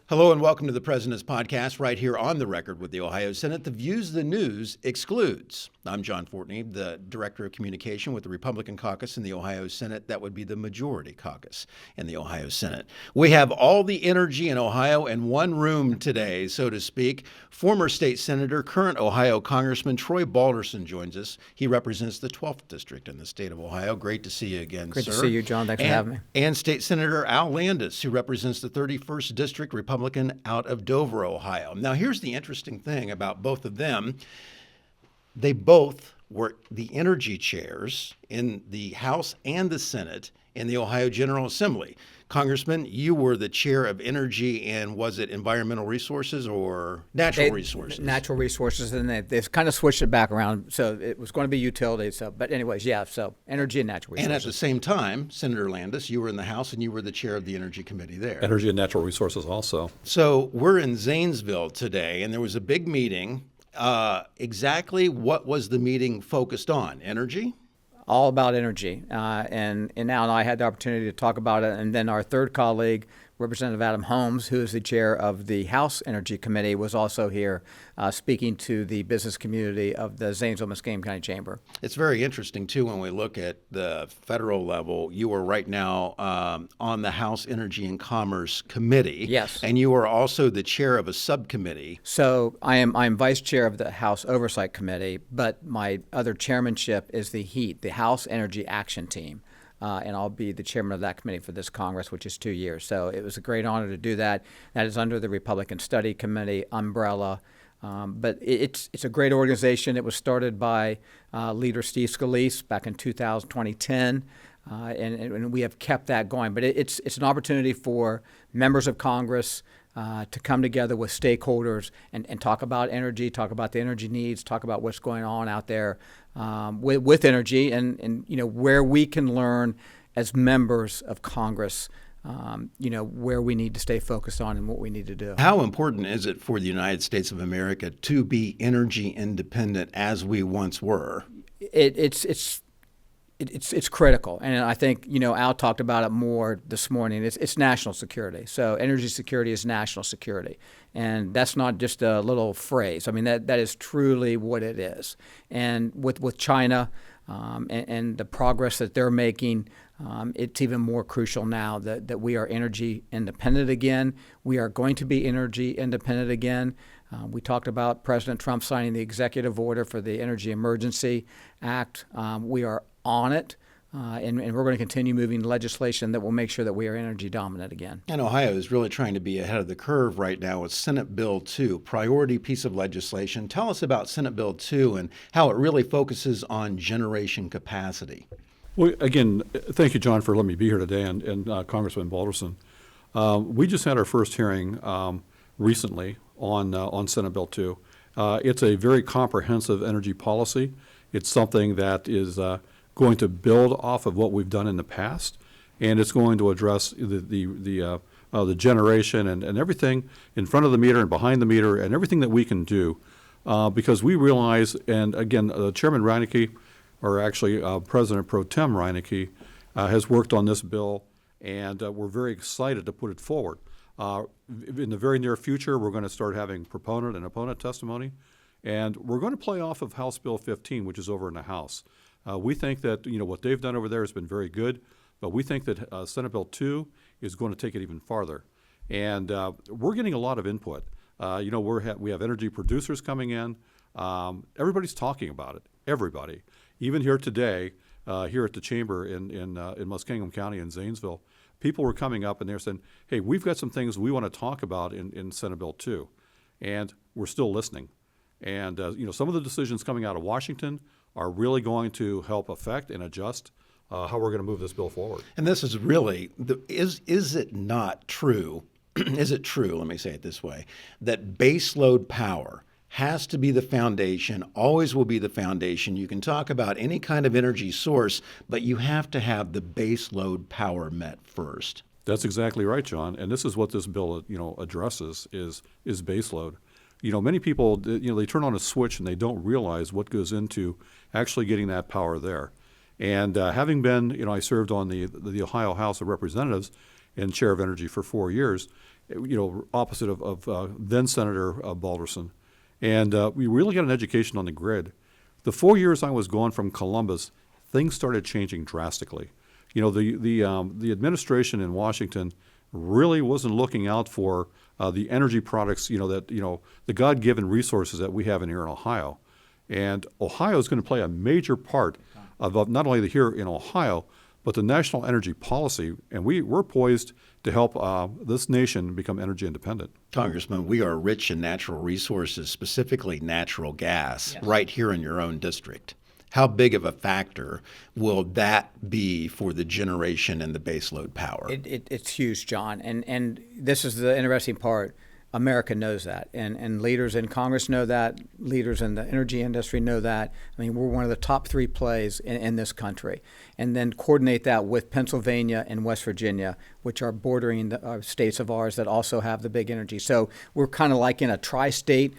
Hello and welcome to the President's Podcast right here on the record with the Ohio Senate. The views the news excludes. I'm John Fortney, the Director of Communication with the Republican Caucus in the Ohio Senate. That would be the Majority Caucus in the Ohio Senate. We have all the energy in Ohio in one room today, so to speak. Former State Senator, current Ohio Congressman Troy Balderson joins us. He represents the 12th District in the state of Ohio. Great to see you again, Great sir. to see you, John. Thanks for having me. And State Senator Al Landis, who represents the 31st District Republican out of Dover, Ohio. Now, here's the interesting thing about both of them. They both were the energy chairs in the House and the Senate in the Ohio General Assembly. Congressman, you were the chair of energy and was it environmental resources or natural resources? Natural resources, and they've kind of switched it back around. So it was going to be utilities. So energy and natural resources. And at the same time, Senator Landis, you were in the House and you were the chair of the Energy Committee there. Energy and natural resources also. So we're in Zanesville today, and there was a big meeting. Exactly what was the meeting focused on? Energy? All about energy. And Al and I had the opportunity to talk about it. And then our third colleague, Representative Adam Holmes, who is the chair of the House Energy Committee, was also here speaking to the business community of the Zanesville-Muskingum County Chamber. It's very interesting, too, when we look at the federal level. You are right now on the House Energy and Commerce Committee. Yes. And you are also the chair of a subcommittee. So I'm vice chair of the House Oversight Committee, but my other chairmanship is the HEAT, the House Energy Action Team. And I'll be the chairman of that committee for this Congress, which is 2 years. So it was a great honor to do that. That is under the Republican Study Committee umbrella. But it's a great organization. It was started by leader Steve Scalise back in 2010, and we have kept that going. But it's an opportunity for members of Congress to come together with stakeholders and talk about energy, talk about the energy needs, talk about what's going on out there with energy, and where we can learn as members of Congress, where we need to stay focused on and what we need to do. How important is it for the United States of America to be energy independent as we once were? It's critical, and I think Al talked about it more this morning. It's national security. So energy security is national security, and that's not just a little phrase. I mean that is truly what it is. And with China and the progress that they're making, it's even more crucial now that we are energy independent again. We are going to be energy independent again. We talked about President Trump signing the executive order for the Energy Emergency Act. We are on it, and we're going to continue moving legislation that will make sure that we are energy dominant again. And Ohio is really trying to be ahead of the curve right now with Senate Bill 2, priority piece of legislation. Tell us about Senate Bill 2 and how it really focuses on generation capacity. Well, again, thank you, John, for letting me be here today, and Congressman Balderson. We just had our first hearing recently on Senate Bill 2. It's a very comprehensive energy policy. It's something that is going to build off of what we've done in the past, and it's going to address the generation and everything in front of the meter and behind the meter and everything that we can do, because we realize, and again, Chairman Reineke, or actually President Pro Tem Reineke, has worked on this bill, and we're very excited to put it forward. In the very near future, we're going to start having proponent and opponent testimony, and we're going to play off of House Bill 15, which is over in the House. We think that what they've done over there has been very good, but we think that Senate Bill 2 is going to take it even farther. And we're getting a lot of input. We have energy producers coming in. Everybody's talking about it, everybody. Even here today, here at the Chamber in Muskingum County in Zanesville, people were coming up and they're saying, hey, we've got some things we want to talk about in Senate Bill 2. And we're still listening. And some of the decisions coming out of Washington are really going to help affect and adjust how we're going to move this bill forward. And this is really, is it not true, is it true, let me say it this way, that baseload power has to be the foundation, always will be the foundation. You can talk about any kind of energy source, but you have to have the baseload power met first. That's exactly right, John. And this is what this bill, addresses is baseload. Many people, they turn on a switch and they don't realize what goes into actually getting that power there. And having been, I served on the Ohio House of Representatives and chair of energy for 4 years, opposite of then Senator Balderson. And we really got an education on the grid. The 4 years I was gone from Columbus, things started changing drastically. The administration in Washington really wasn't looking out for the energy products, the God-given resources that we have in here in Ohio. And Ohio is going to play a major part of not only here in Ohio, but the national energy policy. And we're poised to help this nation become energy independent. Congressman, we are rich in natural resources, specifically natural gas, right here in your own district. How big of a factor will that be for the generation and the baseload power? It's huge, John. And this is the interesting part. America knows that, and leaders in Congress know that, leaders in the energy industry know that. I mean, we're one of the top 3 plays in this country. And then coordinate that with Pennsylvania and West Virginia, which are bordering states of ours that also have the big energy. So we're kind of like in a tri-state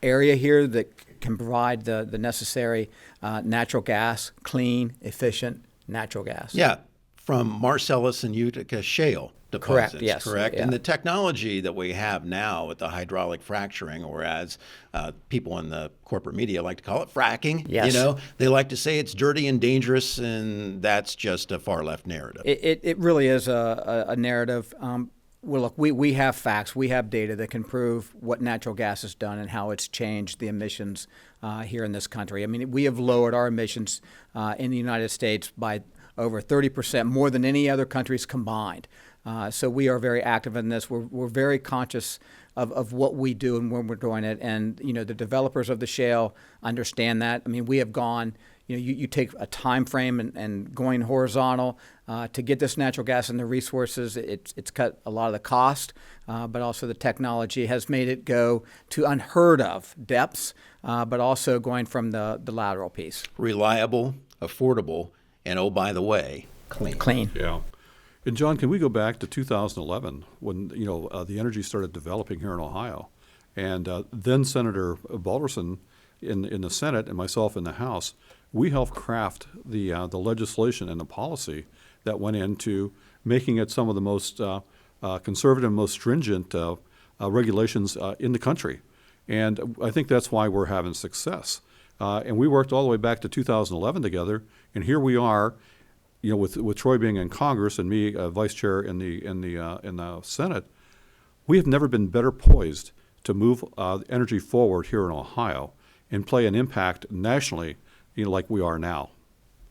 area here that can provide the necessary natural gas, clean, efficient natural gas. Yeah, from Marcellus and Utica shale deposits, correct? Yes, correct. Yeah. And the technology that we have now with the hydraulic fracturing, or as people in the corporate media like to call it, fracking. Yes. They like to say it's dirty and dangerous, and that's just a far left narrative. It really is a narrative. Well, look, we have facts, we have data that can prove what natural gas has done and how it's changed the emissions here in this country. I mean, we have lowered our emissions in the United States by over 30%, more than any other countries combined. So we are very active in this. We're very conscious of what we do and when we're doing it. And, the developers of the shale understand that. I mean, we have gone, you take a time frame and going horizontal to get this natural gas and the resources. It's cut a lot of the cost, but also the technology has made it go to unheard of depths, but also going from the lateral piece. Reliable, affordable, and oh, by the way, clean. Yeah. And John, can we go back to 2011 when the energy started developing here in Ohio, and then Senator Balderson in the Senate and myself in the House, we helped craft the legislation and the policy that went into making it some of the most conservative, most stringent regulations in the country, and I think that's why we're having success. And we worked all the way back to 2011 together, and here we are. With Troy being in Congress and me vice chair in the Senate, we have never been better poised to move energy forward here in Ohio and play an impact nationally, like we are now.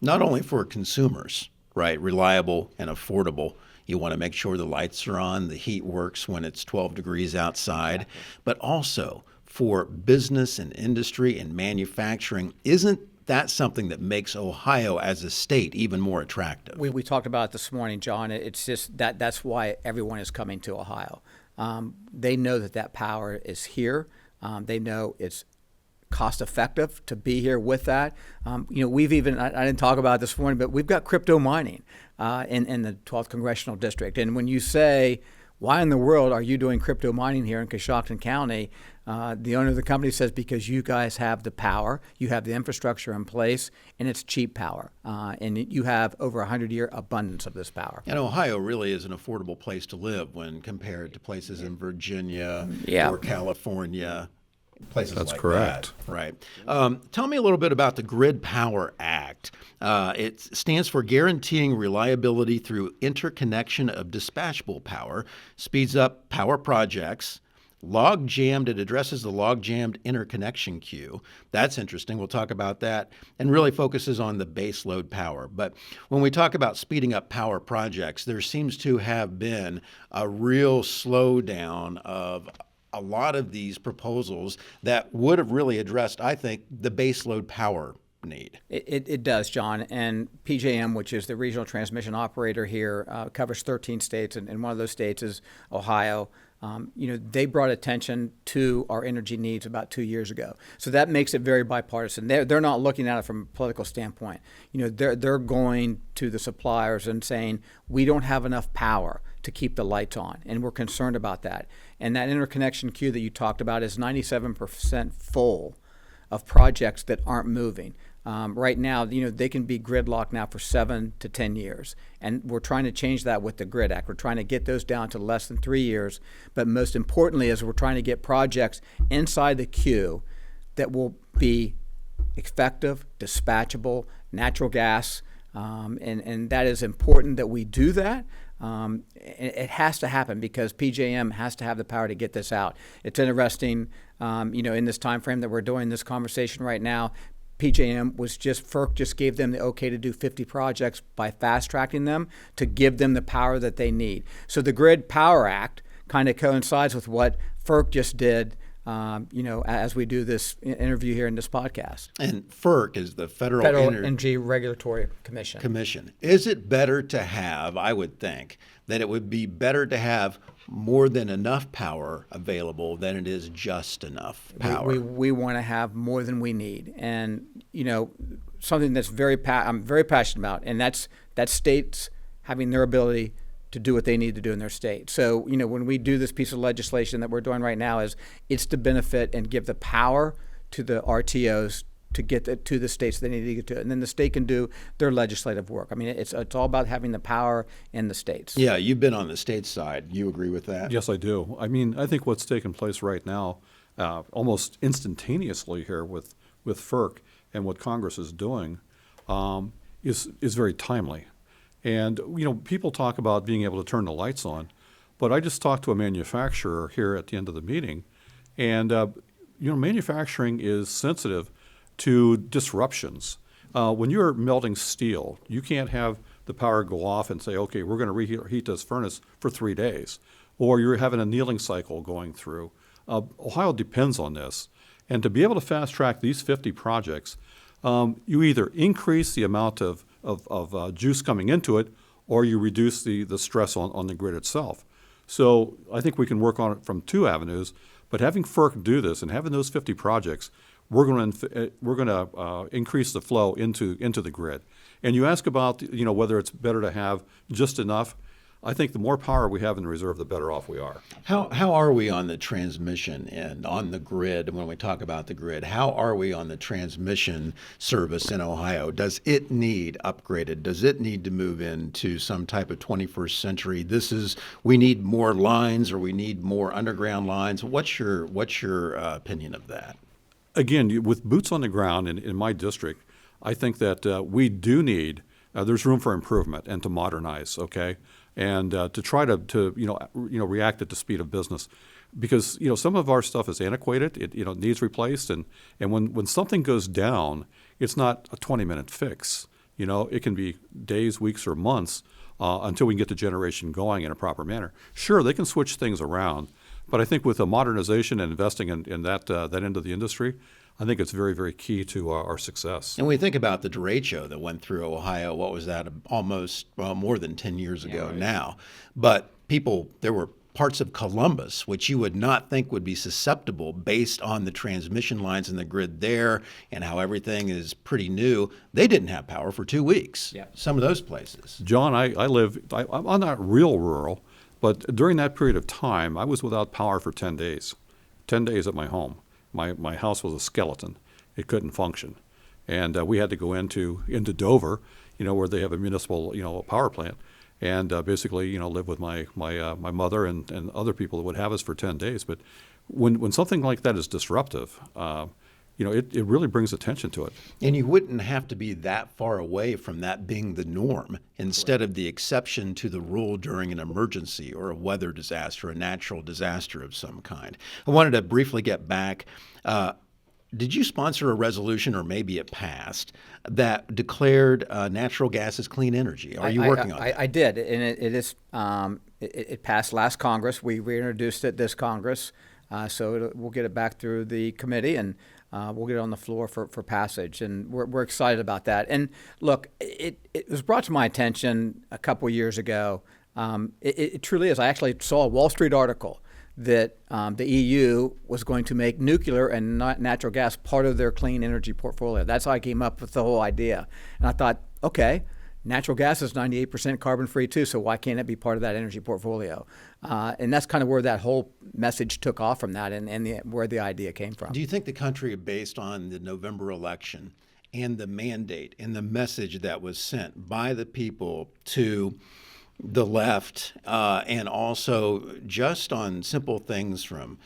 Not only for consumers, right? Reliable and affordable. You want to make sure the lights are on, the heat works when it's 12 degrees outside, but also for business and industry and manufacturing. Isn't that's something that makes Ohio as a state even more attractive? We talked about it this morning, John. It's just that's why everyone is coming to Ohio. They know that power is here. They know it's cost effective to be here with that. We've even, I didn't talk about it this morning, but we've got crypto mining in the 12th Congressional District. And when you say, why in the world are you doing crypto mining here in Coshocton County? The owner of the company says, because you guys have the power, you have the infrastructure in place, and it's cheap power. And you have over 100-year abundance of this power. And Ohio really is an affordable place to live when compared to places in Virginia or California, places That's like correct. that. Right. Tell me a little bit about the Grid Power Act. It stands for Guaranteeing Reliability Through Interconnection of Dispatchable Power, speeds up power projects. It addresses the log-jammed interconnection queue. That's interesting. We'll talk about that, and really focuses on the base load power. But when we talk about speeding up power projects, there seems to have been a real slowdown of a lot of these proposals that would have really addressed, I think, the base load power need. It does, John. And PJM, which is the regional transmission operator here, covers 13 states, and one of those states is Ohio. They brought attention to our energy needs about 2 years ago. So that makes it very bipartisan. They're not looking at it from a political standpoint. They're going to the suppliers and saying, we don't have enough power to keep the lights on, and we're concerned about that. And that interconnection queue that you talked about is 97% full of projects that aren't moving. Right now, they can be gridlocked now for 7 to 10 years. And we're trying to change that with the GRID Act. We're trying to get those down to less than 3 years. But most importantly is we're trying to get projects inside the queue that will be effective, dispatchable, natural gas. And that is important that we do that. It has to happen because PJM has to have the power to get this out. It's interesting, in this time frame that we're doing this conversation right now, FERC just gave them the okay to do 50 projects by fast-tracking them to give them the power that they need. So the Grid Power Act kind of coincides with what FERC just did, as we do this interview here in this podcast. And FERC is the Federal Energy Regulatory Commission. Is it better to have, I would think, that it would be better to have more than enough power available than it is just enough power? We want to have more than we need. And, something that's I'm very passionate about, and that's states having their ability to do what they need to do in their state. So, when we do this piece of legislation that we're doing right now it's to benefit and give the power to the RTOs to get to the states they need to get to. And then the state can do their legislative work. I mean, it's all about having the power in the states. Yeah, you've been on the state side. You agree with that? Yes, I do. I mean, I think what's taking place right now, almost instantaneously here with FERC and what Congress is doing, is very timely. And, people talk about being able to turn the lights on, but I just talked to a manufacturer here at the end of the meeting, and, manufacturing is sensitive to disruptions. When you're melting steel, you can't have the power go off and say, okay, we're going to reheat this furnace for 3 days, or you're having a annealing cycle going through. Ohio depends on this. And to be able to fast track these 50 projects, you either increase the amount of juice coming into it, or you reduce the stress on the grid itself. So I think we can work on it from two avenues, but having FERC do this and having those 50 projects, we're going to increase the flow into the grid. And you ask about whether it's better to have just enough. I think the more power we have in reserve, the better off we are. How are we on the transmission and on the grid? When we talk about the grid, how are we on the transmission service in Ohio? Does it need upgraded? Does it need to move into some type of 21st century? We need more lines, or we need more underground lines. What's your opinion of that? Again, with boots on the ground in my district, I think that we do need. There's room for improvement and to modernize. Okay. And to try to react at the speed of business, because some of our stuff is antiquated. It needs replaced, and when something goes down, it's not a 20-minute fix. It can be days, weeks, or months until we can get the generation going in a proper manner. Sure, they can switch things around, but I think with the modernization and investing in that end of the industry, I think it's very, very key to our success. And we think about the derecho that went through Ohio. What was that? Almost more than 10 years ago now. But there were parts of Columbus which you would not think would be susceptible based on the transmission lines in the grid there and how everything is pretty new. They didn't have power for 2 weeks. Yeah. Some of those places. John, I'm not real rural, but during that period of time, I was without power for 10 days. 10 days at my home. My house was a skeleton. It couldn't function. And we had to go into Dover, where they have a municipal, power plant, and basically, live with my mother and other people that would have us for 10 days. But when something like that is disruptive, it really brings attention to it. And you wouldn't have to be that far away from that being the norm instead of the exception to the rule during an emergency or a weather disaster, a natural disaster of some kind. I wanted to briefly get back. Did you sponsor a resolution, or maybe it passed, that declared natural gas as clean energy? Are you working on that? I did, and it passed last Congress. We reintroduced it this Congress, so we'll get it back through the committee, and we'll get it on the floor for passage, and we're excited about that. And look, it was brought to my attention a couple years ago. It truly is. I actually saw a Wall Street article that the EU was going to make nuclear and not natural gas part of their clean energy portfolio. That's how I came up with the whole idea. And I thought, okay, natural gas is 98% carbon-free too, so why can't it be part of that energy portfolio? And that's kind of where that whole message took off from that, and where the idea came from. Do you think the country, based on the November election and the mandate and the message that was sent by the people to the left, and also just on simple things from,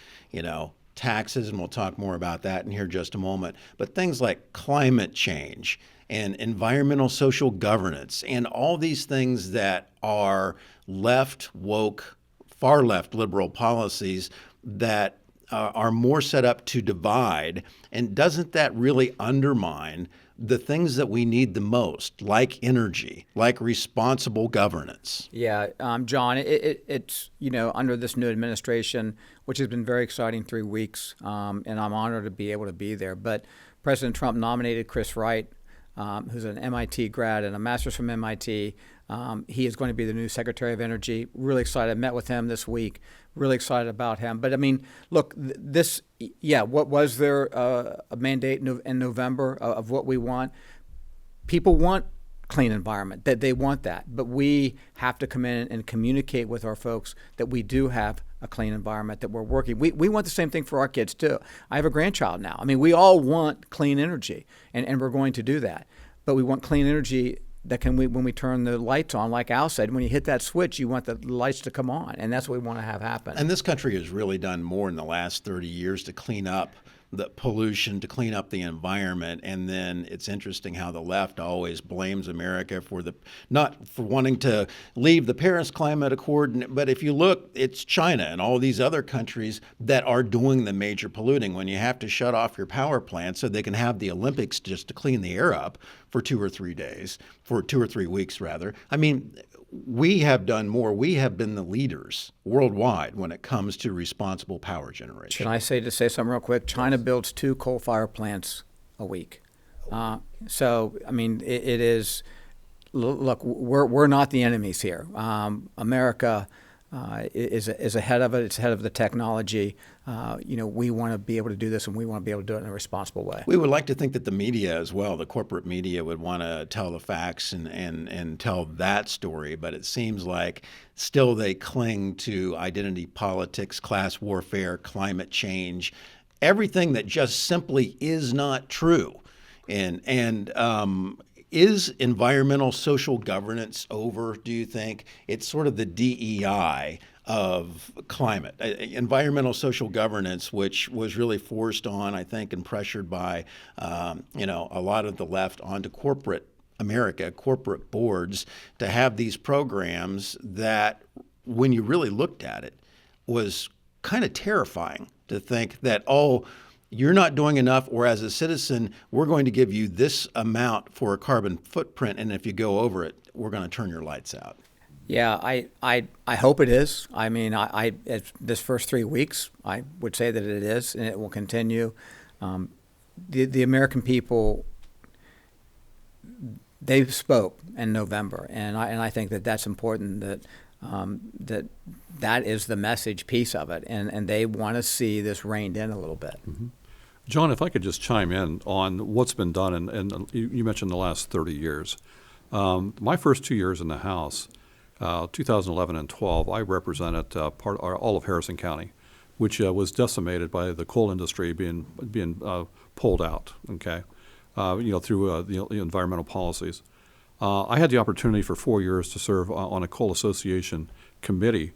taxes, and we'll talk more about that in here just a moment, but things like climate change and environmental social governance and all these things that are left woke, far left liberal policies that are more set up to divide. And doesn't that really undermine the things that we need the most, like energy, like responsible governance? Yeah, John, it's, under this new administration, which has been very exciting 3 weeks, and I'm honored to be able to be there. But President Trump nominated Chris Wright, who's an MIT grad and a master's from MIT. He is going to be the new Secretary of Energy. Really excited. I met with him this week. Really excited about him. But I mean, look, what was there a mandate in November of what we want? People want clean environment, that they want that. But we have to come in and communicate with our folks that we do have a clean environment, that we're working. We want the same thing for our kids too. I have a grandchild now. I mean, we all want clean energy, and we're going to do that. But we want clean energy that when we turn the lights on, like Al said, when you hit that switch, you want the lights to come on, and that's what we want to have happen. And this country has really done more in the last 30 years to clean up the pollution, to clean up the environment. And then it's interesting how the left always blames America for not for wanting to leave the Paris Climate Accord. But if you look, it's China and all these other countries that are doing the major polluting. When you have to shut off your power plant so they can have the Olympics just to clean the air up for 2 or 3 days, for 2 or 3 weeks rather. I mean, we have done more. We have been the leaders worldwide when it comes to responsible power generation. Can I say something real quick? China builds 2 coal-fired plants a week. So, I mean, it is. Look, we're not the enemies here. America is ahead of it. It's ahead of the technology. We want to be able to do this, and we want to be able to do it in a responsible way. We would like to think that the media as well, the corporate media, would want to tell the facts and tell that story, but it seems like still they cling to identity politics, class warfare, climate change, everything that just simply is not true. Is environmental social governance over, do you think? It's sort of the DEI of climate. Environmental social governance, which was really forced on, I think, and pressured by, a lot of the left onto corporate America, corporate boards, to have these programs that, when you really looked at it, was kind of terrifying to think that, you're not doing enough, or as a citizen, we're going to give you this amount for a carbon footprint, and if you go over it, we're going to turn your lights out. Yeah, I hope it is. I mean, this first 3 weeks, I would say that it is, and it will continue. The American people, they spoke in November, and I think that that's important, that is the message piece of it, and they want to see this reined in a little bit. Mm-hmm. John, if I could just chime in on what's been done, and you mentioned the last 30 years. My first 2 years in the House, 2011 and 12, I represented all of Harrison County, which was decimated by the coal industry being pulled out. Okay, through the environmental policies. I had the opportunity for 4 years to serve on a coal association committee,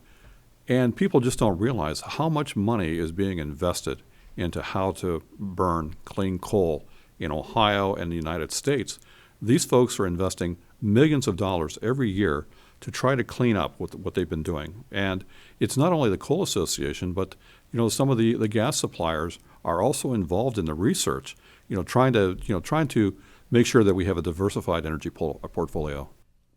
and people just don't realize how much money is being invested into how to burn clean coal in Ohio and the United States. These folks are investing millions of dollars every year to try to clean up what they've been doing. And it's not only the coal association, but some of the gas suppliers are also involved in the research, trying to make sure that we have a diversified energy portfolio.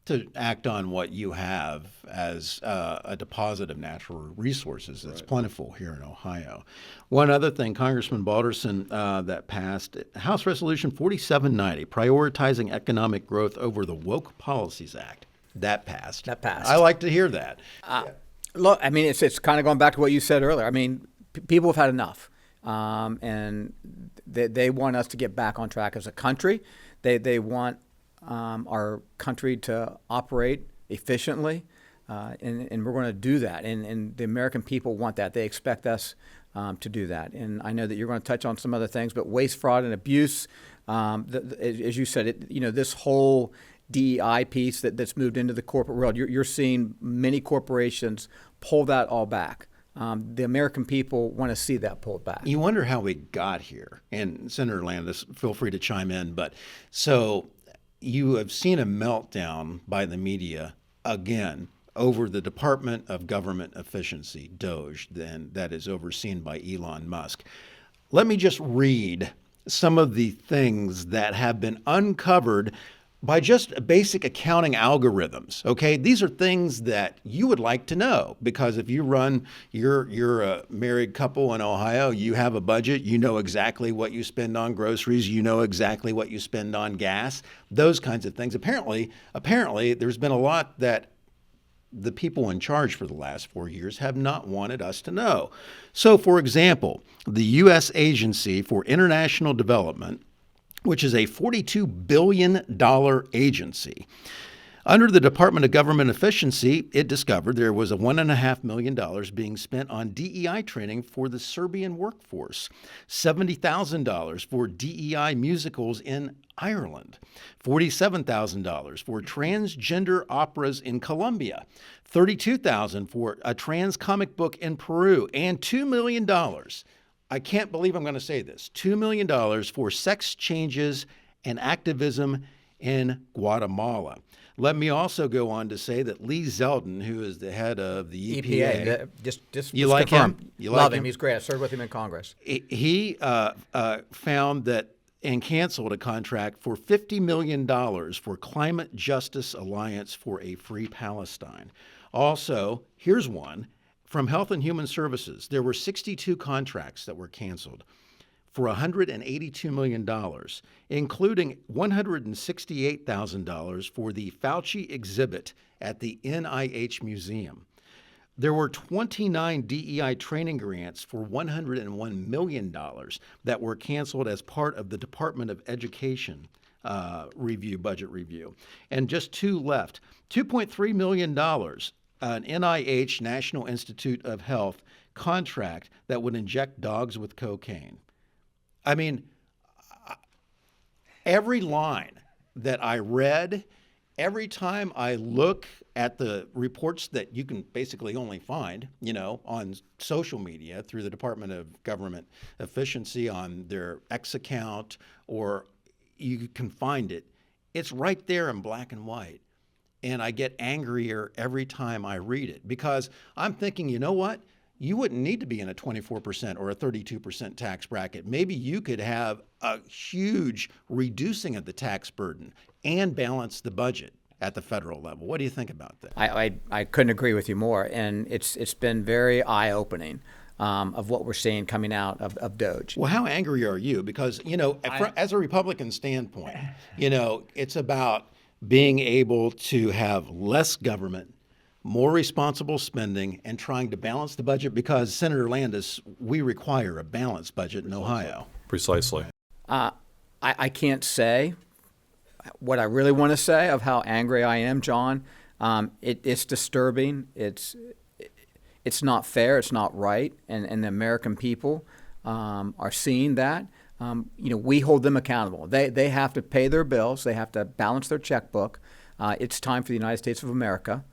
To act on what you have as a deposit of natural resources that's plentiful here in Ohio. One other thing, Congressman Balderson, that passed, House Resolution 4790, prioritizing economic growth over the Woke Policies Act. That passed. I like to hear that. Look, I mean, it's kind of going back to what you said earlier. I mean, people have had enough, and they want us to get back on track as a country. They want our country to operate efficiently, and we're going to do that. And the American people want that. They expect us to do that. And I know that you're going to touch on some other things, but waste, fraud, and abuse, as you said, this whole DEI piece that's moved into the corporate world, you're seeing many corporations pull that all back. The American people want to see that pulled back. You wonder how we got here. And Senator Landis, feel free to chime in. But so you have seen a meltdown by the media again over the Department of Government Efficiency, DOGE, that is overseen by Elon Musk. Let me just read some of the things that have been uncovered by just basic accounting algorithms. Okay, these are things that you would like to know, because if you're a married couple in Ohio, you have a budget, you know exactly what you spend on groceries, you know exactly what you spend on gas, those kinds of things. Apparently, there's been a lot that the people in charge for the last 4 years have not wanted us to know. So, for example, the U.S. Agency for International Development, which is a $42 billion agency. Under the Department of Government Efficiency, it discovered there was a $1.5 million being spent on DEI training for the Serbian workforce, $70,000 for DEI musicals in Ireland, $47,000 for transgender operas in Colombia, $32,000 for a trans comic book in Peru, and $2 million. I can't believe I'm going to say this, $2 million for sex changes and activism in Guatemala. Let me also go on to say that Lee Zeldin, who is the head of the EPA, just you like confirm. him? You love like him. He's great. I served with him in Congress. He found that and canceled a contract for $50 million for Climate Justice Alliance for a Free Palestine. Also, here's one. From Health and Human Services, there were 62 contracts that were canceled for $182 million, including $168,000 for the Fauci exhibit at the NIH Museum. There were 29 DEI training grants for $101 million that were canceled as part of the Department of Education budget review. And just 2 left. $2.3 million, an NIH, National Institute of Health, contract that would inject dogs with cocaine. I mean, every line that I read, every time I look at the reports that you can basically only find, on social media through the Department of Government Efficiency on their X account, or you can find it, it's right there in black and white. And I get angrier every time I read it, because I'm thinking, you know what? You wouldn't need to be in a 24% or a 32% tax bracket. Maybe you could have a huge reducing of the tax burden and balance the budget at the federal level. What do you think about that? I couldn't agree with you more. And it's been very eye-opening of what we're seeing coming out of DOGE. Well, how angry are you? Because, as a Republican standpoint, it's about being able to have less government, more responsible spending, and trying to balance the budget, because, Senator Landis, we require a balanced budget in Ohio. Precisely. I can't say what I really want to say of how angry I am, John. It's disturbing. It's not fair. It's not right. And the American people are seeing that. We hold them accountable. They have to pay their bills. They have to balance their checkbook. It's time for the United States of America,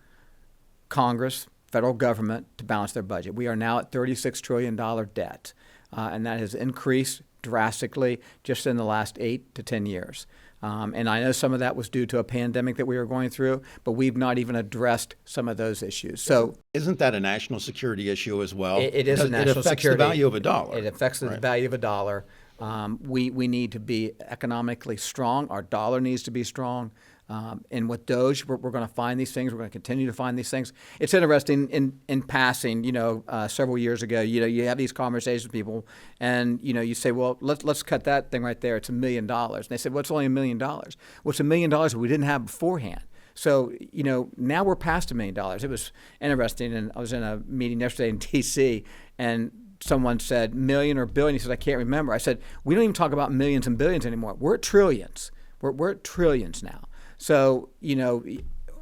Congress, federal government, to balance their budget. We are now at $36 trillion debt, and that has increased drastically just in the last 8 to 10 years. And I know some of that was due to a pandemic that we were going through, but we've not even addressed some of those issues. So, isn't that a national security issue as well? It is a national security. It affects the value of a dollar. It affects the value of a dollar. We need to be economically strong. Our dollar needs to be strong. And with DOGE, we're going to find these things. We're going to continue to find these things. It's interesting in passing, several years ago, you have these conversations with people, and, you say, well, let's cut that thing right there. It's $1 million. And they said, well, it's only $1 million. Well, it's $1 million that we didn't have beforehand. So, now we're past $1 million. It was interesting. And I was in a meeting yesterday in D.C., and someone said million or billion. He said, I can't remember. I said, we don't even talk about millions and billions anymore. We're at trillions. We're at trillions now. So,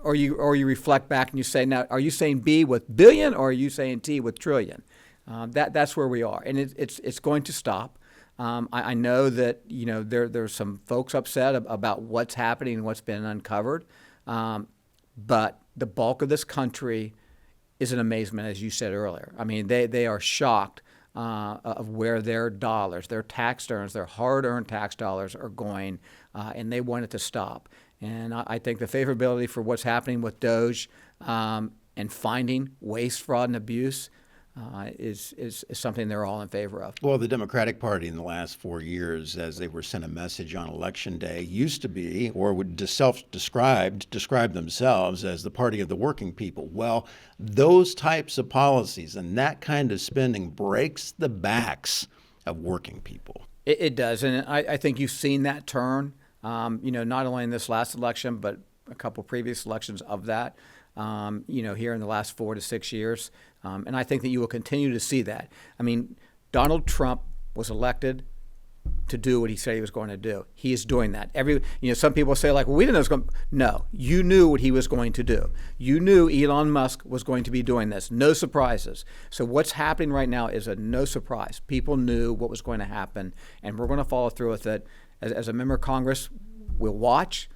or you reflect back and you say, now, are you saying B with billion, or are you saying T with trillion? That's where we are, and it's going to stop. I know that there's some folks upset about what's happening and what's been uncovered, but the bulk of this country is an amazement, as you said earlier. I mean, they are shocked of where their dollars, their tax earners, their hard-earned tax dollars are going, and they want it to stop. And I think the favorability for what's happening with DOGE and finding waste, fraud, and abuse is something they're all in favor of. Well, the Democratic Party in the last 4 years, as they were sent a message on Election Day, used to be, or would describe themselves as the party of the working people. Well, those types of policies and that kind of spending breaks the backs of working people. It does, and I think you've seen that turn, not only in this last election, but a couple previous elections of that, here in the last 4 to 6 years. And I think that you will continue to see that. I mean, Donald Trump was elected to do what he said he was going to do. He is doing that. Some people say, like, well, we didn't know it was going to. No, you knew what he was going to do. You knew Elon Musk was going to be doing this. No surprises. So what's happening right now is a no surprise. People knew what was going to happen, and we're going to follow through with it. As a member of Congress, we'll watch.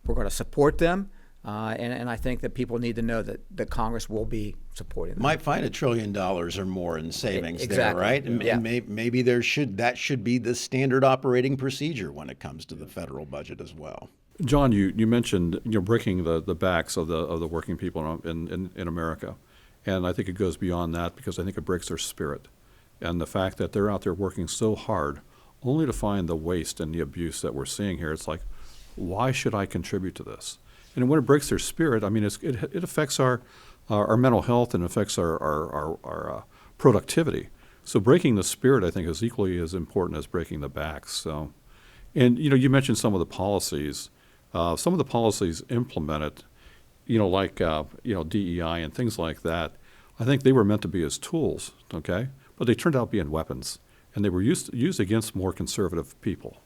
We're going to support them. And I think that people need to know that Congress will be supporting them. Might find $1 trillion or more in savings Exactly. there, right? And, Yeah. and maybe that should be the standard operating procedure when it comes to the federal budget as well. John, you mentioned breaking the backs of the working people in America, and I think it goes beyond that because I think it breaks their spirit, and the fact that they're out there working so hard only to find the waste and the abuse that we're seeing here. It's like, why should I contribute to this? And when it breaks their spirit, I mean, it affects our mental health and affects our productivity. So breaking the spirit, I think, is equally as important as breaking the backs. So, and you mentioned some of the policies. Some of the policies implemented, like DEI and things like that. I think they were meant to be as tools, okay, but they turned out being weapons, and they were used against more conservative people.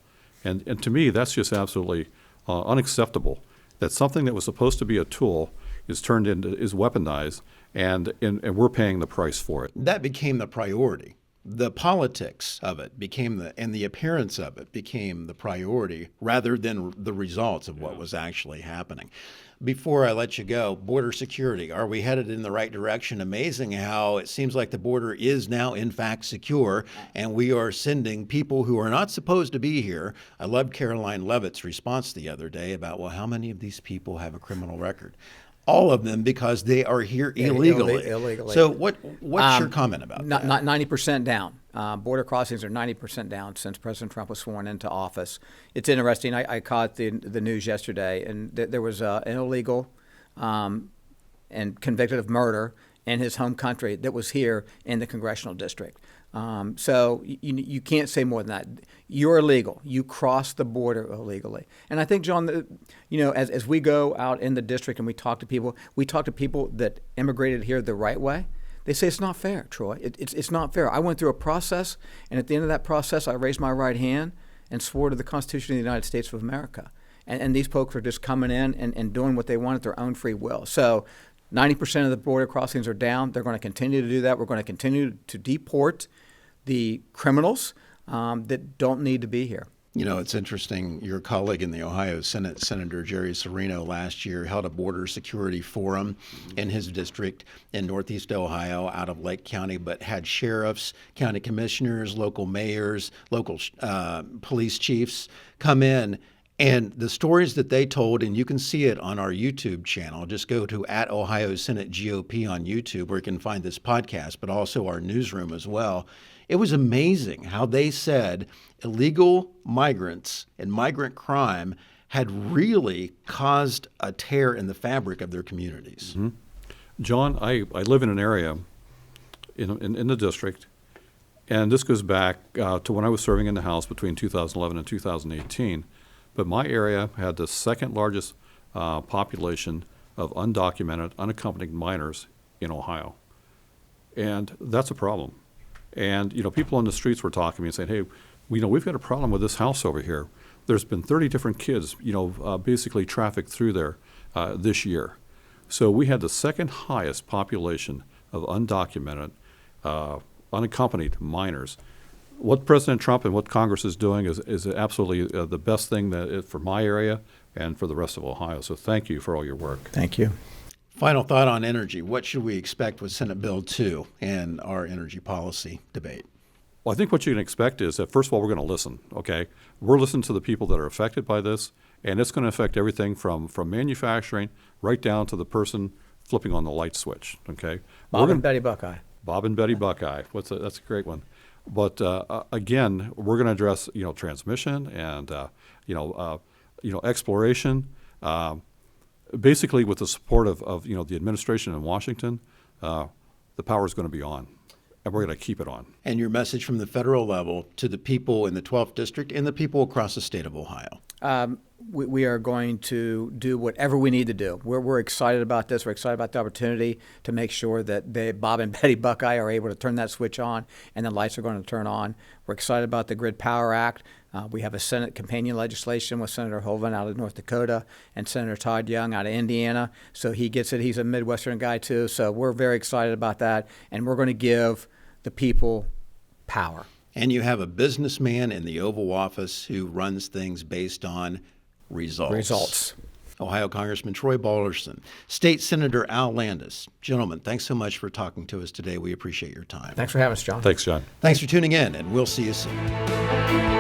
And to me, that's just absolutely unacceptable. That something that was supposed to be a tool is weaponized, and we're paying the price for it. That became the priority. The politics of it and the appearance of it became the priority rather than the results of what was actually happening. Before I let you go, border security, are we headed in the right direction? Amazing how it seems like the border is now in fact secure, and we are sending people who are not supposed to be here. I loved Caroline Leavitt's response the other day about, well, how many of these people have a criminal record? All of them, because they are here illegally. Illegally. So what's your comment about that? Not 90% down. Border crossings are 90% down since President Trump was sworn into office. It's interesting. I caught the news yesterday, and there was an illegal and convicted of murder in his home country that was here in the congressional district. So you can't say more than that. You're illegal. You cross the border illegally. And I think, John, as we go out in the district and we talk to people that immigrated here the right way. They say it's not fair, Troy. It's not fair. I went through a process, and at the end of that process, I raised my right hand and swore to the Constitution of the United States of America. And these folks are just coming in and doing what they want at their own free will. So 90% of the border crossings are down. They're going to continue to do that. We're going to continue to deport the criminals that don't need to be here. It's interesting. Your colleague in the Ohio Senate, Senator Jerry Serino, last year held a border security forum in his district in Northeast Ohio out of Lake County, but had sheriffs, county commissioners, local mayors, local police chiefs come in. And the stories that they told, and you can see it on our YouTube channel, just go to @Ohio Senate GOP on YouTube, where you can find this podcast, but also our newsroom as well. It was amazing how they said illegal migrants and migrant crime had really caused a tear in the fabric of their communities. Mm-hmm. John, I live in an area in the district, and this goes back to when I was serving in the House between 2011 and 2018. But my area had the second largest population of undocumented, unaccompanied minors in Ohio. And that's a problem. And, people on the streets were talking to me and saying, hey, we've got a problem with this house over here. There's been 30 different kids, basically trafficked through there this year. So we had the second highest population of undocumented, unaccompanied minors. What President Trump and what Congress is doing is absolutely the best thing for my area and for the rest of Ohio. So thank you for all your work. Thank you. Final thought on energy. What should we expect with Senate Bill 2 and our energy policy debate? Well, I think what you can expect is that, first of all, we're going to listen, okay? We're listening to the people that are affected by this, and it's going to affect everything from manufacturing right down to the person flipping on the light switch, okay? Bob and Betty Buckeye. Bob and Betty Buckeye. That's a great one. But again, we're going to address transmission and exploration. Basically, with the support of the administration in Washington, the power is going to be on, and we're going to keep it on. And your message from the federal level to the people in the 12th District and the people across the state of Ohio? We are going to do whatever we need to do. We're excited about this. We're excited about the opportunity to make sure that Bob and Betty Buckeye are able to turn that switch on and the lights are going to turn on. We're excited about the Grid Power Act. We have a Senate companion legislation with Senator Hovind out of North Dakota and Senator Todd Young out of Indiana. So he gets it. He's a Midwestern guy too. So we're very excited about that. And we're going to give the people power. And you have a businessman in the Oval Office who runs things based on results. Ohio Congressman Troy Balderson, State Senator Al Landis. Gentlemen, thanks so much for talking to us today. We appreciate your time. Thanks for having us, John. Thanks, John. Thanks for tuning in, and we'll see you soon.